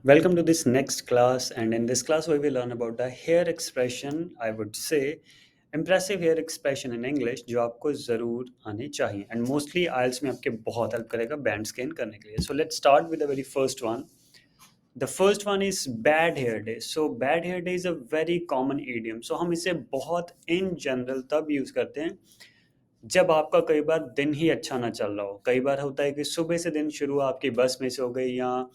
Welcome to this next class, and in this class, we will learn about the hair expression. I would say impressive hair expression in English जो आपको ज़रूर आनी चाहिए and mostly IELTS में आपके बहुत help करेगा band scan करने के लिए. So let's start with the very first one. The first one is bad hair day. So bad hair day is a very common idiom. So हम इसे बहुत in general तब यूज़ करते हैं जब आपका कई बार दिन ही अच्छा ना चल रहा हो. कई बार होता है कि सुबह से दिन शुरू आपकी बस में से हो गई या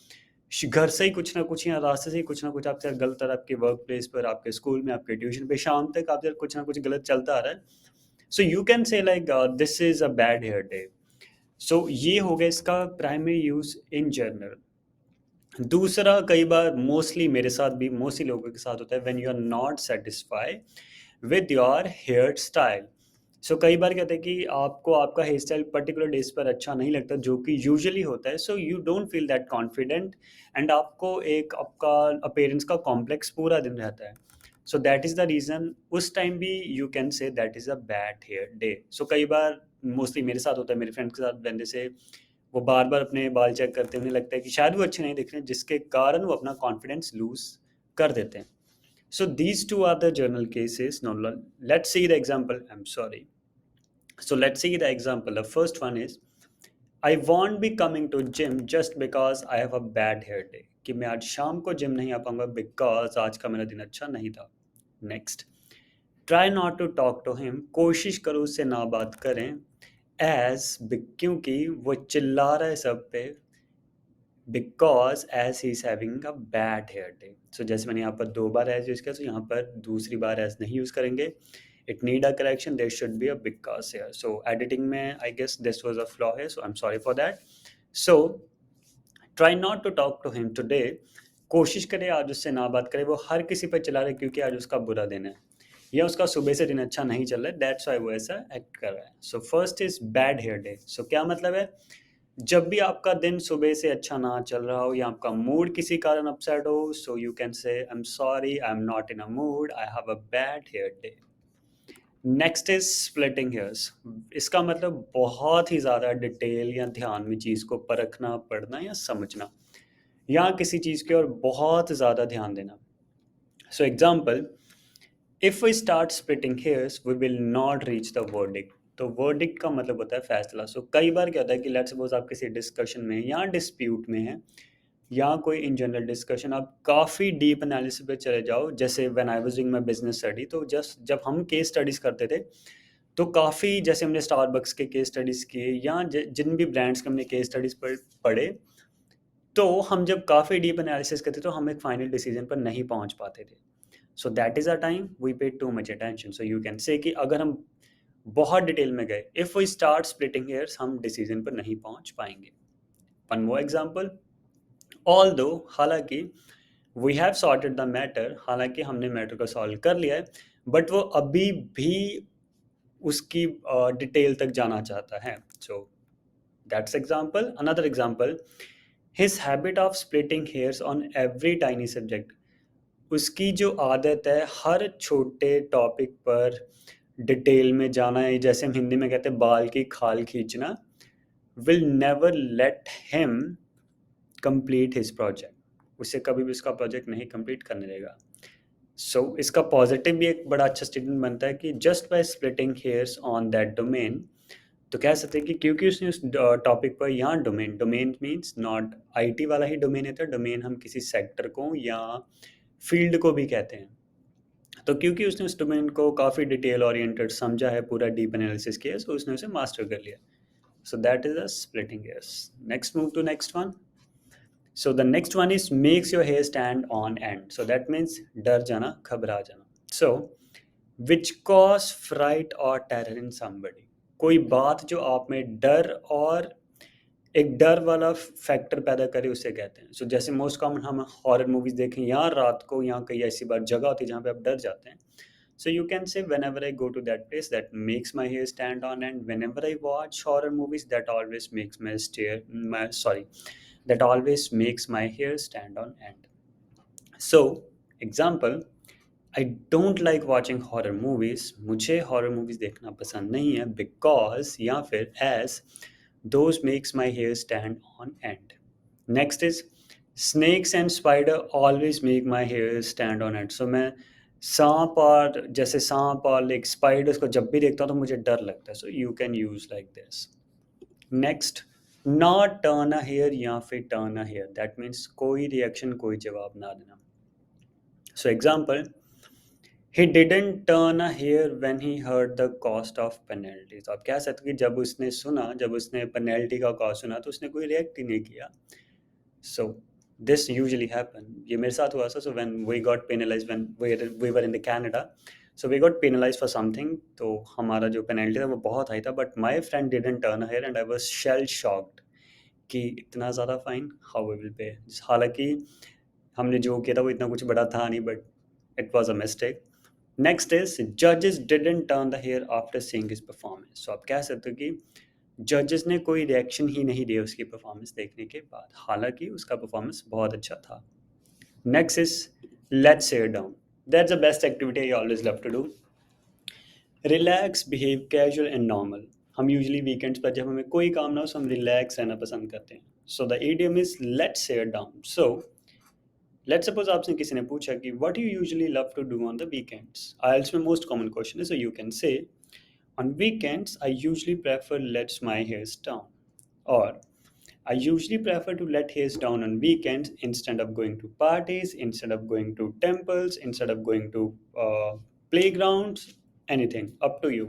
घर से ही कुछ ना कुछ या रास्ते से ही कुछ ना कुछ आपके साथ गलत हो रहा है, आपके वर्क प्लेस पर, आपके स्कूल में, आपके ट्यूशन पे, शाम तक आपके साथ कुछ ना कुछ गलत चलता आ रहा है. So you can say like this is a bad hair day. So ये हो गया इसका प्राइमरी यूज इन जनरल. दूसरा कई बार मोस्टली मेरे साथ भी मोस्टली लोगों के साथ होता है when you are not satisfied with your hairstyle. So कई बार कहते हैं कि आपको आपका हेयर स्टाइल पर्टिकुलर डेज पर अच्छा नहीं लगता जो कि यूजुअली होता है. So you don't feel that confident and आपको एक आपका अपेयरेंस का कॉम्प्लेक्स पूरा दिन रहता है. So that is the reason उस टाइम भी you can say that is a bad hair day. So कई बार मोस्टली मेरे साथ होता है, मेरे फ्रेंड्स के साथ बंदे से वो बार बार अपने बाल चेक करते हैं, उन्हें लगता है कि शायद वो अच्छे नहीं दिख रहे हैं जिसके कारण वो अपना कॉन्फिडेंस लूज कर देते हैं. So these two are the journal cases. Now let's see the example. I'm sorry. So let's see the example. The first one is I won't be coming to gym just because I have a bad hair day. कि मैं आज शाम को gym नहीं आ पाऊंगा because आज का मेरा दिन अच्छा नहीं था. Next. Try not to talk to him. कोशिश करो उससे ना बात करें. As क्योंकि वो चिल्ला रहा है सब पे because as he is having a bad hair day. So जैसे मैंने यहाँ पर दो बार एज यूज़ किया, तो यहाँ पर दूसरी बार एज नहीं यूज़ करेंगे. It need a correction, there should be a because hair. So editing में I guess this was a flaw है, so I am sorry for that. So try not to talk to him today. कोशिश करे आज उससे ना बात करे. वो हर किसी पर चला रहा है क्योंकि आज उसका बुरा दिन है या उसका सुबह से दिन अच्छा नहीं चल रहा है, दैट्स वाई वो ऐसा एक्ट कर रहा है. So first is bad hair day. So क्या मतलब है? जब भी आपका दिन सुबह से अच्छा ना चल रहा हो या आपका मूड किसी कारण अपसेट हो, सो you can say I am sorry, I am not in a mood, I have a bad hair day. Next is splitting hairs. इसका मतलब बहुत ही ज़्यादा डिटेल या ध्यान में चीज़ को परखना, पढ़ना या समझना या किसी चीज़ की ओर बहुत ज़्यादा ध्यान देना. So example, if we start splitting hairs we will not reach the verdict. तो वर्डिक्ट का मतलब होता है फैसला. सो कई बार क्या होता है कि लेट्स सपोज आप किसी डिस्कशन में या डिस्प्यूट में हैं या कोई इन जनरल डिस्कशन, आप काफ़ी डीप एनालिसिस पे चले जाओ. जैसे when I was doing my business study, तो जस्ट जब हम केस स्टडीज़ करते थे तो काफ़ी, जैसे हमने स्टारबक्स के केस स्टडीज़ किए या जिन भी ब्रांड्स के हमने केस स्टडीज़ पर पढ़े, तो हम जब काफ़ी डीप एनालिसिस करते तो हम एक फाइनल डिसीजन पर नहीं पहुंच पाते थे. So that is a time we pay too much attention. So you can say कि अगर हम बहुत डिटेल में गए, if we start splitting hairs, हम डिसीजन पर नहीं पहुंच पाएंगे. वन मोर एग्जांपल, ऑल्दो हालांकि we have sorted the matter, हालांकि हमने मैटर को सॉल्व कर लिया है, बट वो अभी भी उसकी डिटेल तक जाना चाहता है. So that's example. Another example, his habit of splitting hairs on every tiny subject. उसकी जो आदत है हर छोटे टॉपिक पर डिटेल में जाना है, जैसे हम हिंदी में कहते हैं बाल की खाल खींचना, will never let him complete his project. उसे कभी भी उसका प्रोजेक्ट नहीं कंप्लीट करने देगा. सो इसका पॉजिटिव भी एक बड़ा अच्छा स्टेटमेंट बनता है कि just by splitting hairs on that domain, तो कह सकते हैं कि क्योंकि उसने उस टॉपिक पर, यहाँ domain, domain means not IT वाला ही डोमेन है, तो डोमेन हम किसी सेक्टर को या फील्ड को भी कहते हैं. तो क्योंकि उसने उस डोमेन को काफ़ी डिटेल ओरिएंटेड समझा है, पूरा डीप एनालिसिस किया है, सो उसने उसे मास्टर कर लिया. So that is a splitting hairs. Next move to next one. So the next one is makes your hair stand on end. So that means डर जाना, घबरा जाना. सो विच कॉज फ्राइट और टेरर इन समबडी. कोई बात जो आप में डर और एक डर वाला फैक्टर पैदा करे, उसे कहते हैं. सो जैसे मोस्ट कॉमन हम हॉरर मूवीज देखें या रात को, यहाँ कई ऐसी बार जगह होती है जहाँ पे आप डर जाते हैं. So you can say whenever I go to that place, that makes my hair stand on end. Whenever I watch horror movies, that always makes that always makes my hair stand on end. So example, I don't like watching horror movies. मुझे horror movies देखना पसंद नहीं है because या फिर as those makes my hair stand on end. Next is snakes and spider always make my hair stand on end. So मैं सांप और जैसे सांप और लाइक स्पाइडर्स को जब भी देखता हूँ तो मुझे डर लगता है। So you can use like this. Next, not turn a hair या फिर turn a hair, that means कोई रिएक्शन कोई जवाब ना देना। So example, he didn't turn a hair when he heard the cost of penalty। तो आप कह सकते हैं कि जब उसने सुना, जब उसने पेनल्टी का कॉस्ट सुना तो उसने कोई रिएक्ट ही नहीं किया। सो दिस यूजुअली हैपन, ये मेरे साथ हुआ था। So when we got penalised when we were in the Canada, so we got penalised for something, तो हमारा जो पेनल्टी था वो बहुत हाई था, but my friend didn't turn a hair and I was shell shocked कि इतना ज़्यादा fine, how we will pay. हालांकि हमने जो किया था वो इतना कुछ बड़ा था नहीं, but it was a mistake. Next is जजेस didn't turn the hair after seeing his performance. So आप कह सकते हो कि जजेस ने कोई रिएक्शन ही नहीं दिया उसकी परफॉर्मेंस देखने के बाद, हालांकि उसका परफॉर्मेंस बहुत अच्छा था। Next is let's sit down, that's the best activity I always love to do. Relax, behave casual and normal. हम यूजुअली वीकेंड्स पर जब हमें कोई काम ना हो, हम रिलैक्स रहना पसंद करते हैं। So the idiom is let's sit down. So let's suppose आपसे किसी ने पूछा कि what you usually love to do on the weekends, आइल्स में मोस्ट कॉमन क्वेश्चन है। So you can say on weekends I usually prefer lets my hairs down, or I usually prefer to let hairs down on weekends instead of going to parties, instead of going to temples, instead of going to playgrounds, anything up to you।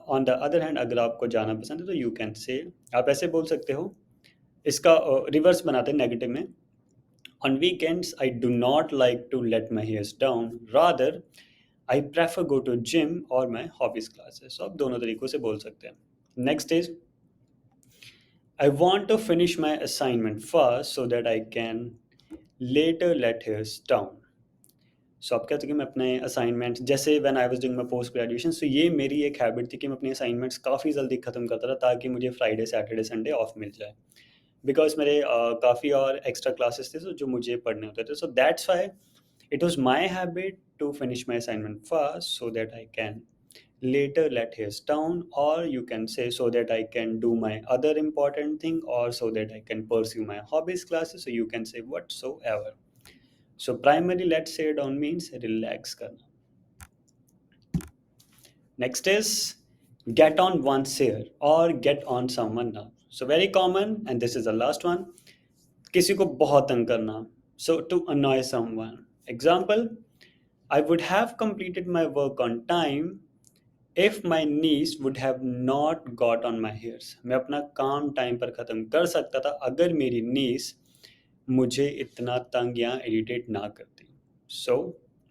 On the other hand अगर आपको जाना पसंद है तो you can से, आप ऐसे बोल सकते हो, इसका रिवर्स बनाते हैं नेगेटिव में। On weekends, I do not like to let my hairs down. Rather, I prefer go to gym or my hobbies classes. So आप दोनों तरीकों से बोल सकते हैं। Next is, I want to finish my assignment first so that I can later let hairs down। सो आप कहते हैं कि मैं अपने असाइनमेंट्स, जैसे when I was doing my post graduation, so ये मेरी एक हैबिट थी कि मैं अपने असाइनमेंट्स काफ़ी जल्दी ख़त्म करता था ताकि मुझे फ्राइडे सैटरडे संडे ऑफ मिल जाए, बिकॉज मेरे काफ़ी और एक्स्ट्रा क्लासेस थे जो मुझे पढ़ने होते थे। So that's why it was my habit to finish my assignment fast so that I can later let his down, or you can say so that I can do my other important thing, or so that I can pursue my hobbies classes, so you can say whatsoever। So primary let's say down means relax karna। Next is get on one's hair or get on someone now। So very common, and this is the last one, किसी को बहुत तंग करना, so to annoy someone। Example, I would have completed my work on time if my niece would have not got on my hairs। मैं अपना काम time पर ख़त्म कर सकता था अगर मेरी niece मुझे इतना तंग या इरिटेट ना करती। So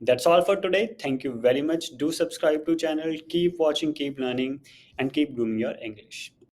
that's all for today, thank you very much, do subscribe to channel, keep watching, keep learning and keep grooming your English।